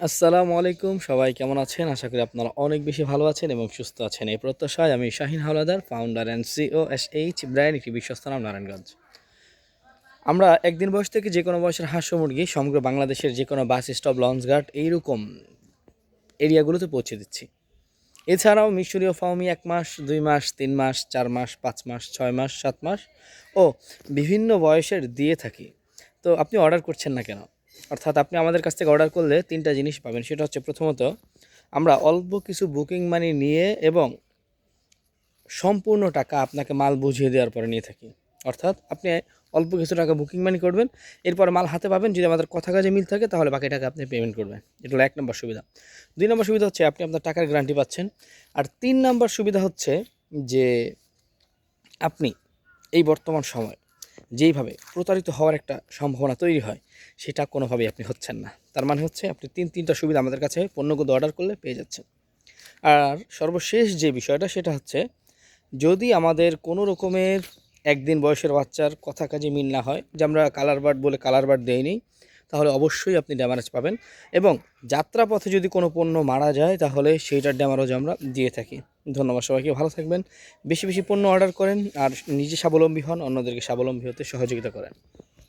আসসালামু আলাইকুম, সবাই কেমন আছেন? আশা করি আপনারা অনেক বেশি ভালো আছেন এবং সুস্থ আছেন। এই প্রত্যাশায় আমি Shahin Howlader, founder and CEO SH brand, একটি বিশ্বস্ত নাম নারায়ণগঞ্জ। আমরা একদিন বয়স থেকে যে কোনো বয়সের হাঁস মুরগি সমগ্র বাংলাদেশের যে কোনো বাস স্টপ, লঞ্চ ঘাট এইরকম এরিয়াগুলোতে পৌঁছে দিচ্ছি। এছাড়াও মিশরীয় ফার্মি 1 মাস, 2 মাস, 3 মাস, 4 মাস, 5 মাস, 6 মাস, 7 মাস ও বিভিন্ন বয়সের দিয়ে থাকি। তো আপনি অর্ডার করছেন না কেন? অর্থাৎ আপনি আমাদের কাছ থেকে অর্ডার করলে 3টা জিনিস পাবেন। সেটা হচ্ছে, প্রথমত আমরা অল্প কিছু বুকিং মানি নিয়ে এবং সম্পূর্ণ টাকা আপনাকে মাল বুঝিয়ে দেওয়ার পরে নিয়ে থাকি। অর্থাৎ আপনি অল্প কিছু টাকা বুকিং মানি করবেন, এরপর মাল হাতে পাবেন। যদি আমাদের কথা কাজে মিল থাকে তাহলে বাকি টাকা আপনি পেমেন্ট করবেন। এটা হলো 1 নম্বর সুবিধা। 2 নম্বর সুবিধা হচ্ছে আপনি আপনার টাকার গ্যারান্টি পাচ্ছেন। আর 3 নম্বর সুবিধা হচ্ছে যে আপনি এই বর্তমান সময় যেইভাবে প্রতারিত হওয়ার একটা সম্ভাবনা তৈরি হয়, সেটা কোনোভাবেই আপনি হচ্ছেন না। তার মানে হচ্ছে আপনি তিনটা সুবিধা আমাদের কাছে পণ্যগুলো অর্ডার করলে পেয়ে যাচ্ছেন। আর সর্বশেষ যে বিষয়টা, সেটা হচ্ছে, যদি আমাদের কোনো রকমের একদিন বয়সের বাচ্চার কথা কাজে মিল না হয়, যে আমরা কালার বার্ড বলে কালার বার্ড দেইনি, তাহলে অবশ্যই আপনি ড্যামারেজ পাবেন। এবং যাত্রাপথে যদি কোনো পণ্য মারা যায় তাহলে সেইটার ড্যামারেজ আমরা দিয়ে থাকি। ধন্যবাদ সবাইকে, ভালো থাকবেন। বেশি বেশি পণ্য অর্ডার করেন আর নিজে স্বাবলম্বী হন, অন্যদেরকে স্বাবলম্বী হতে সহযোগিতা করেন।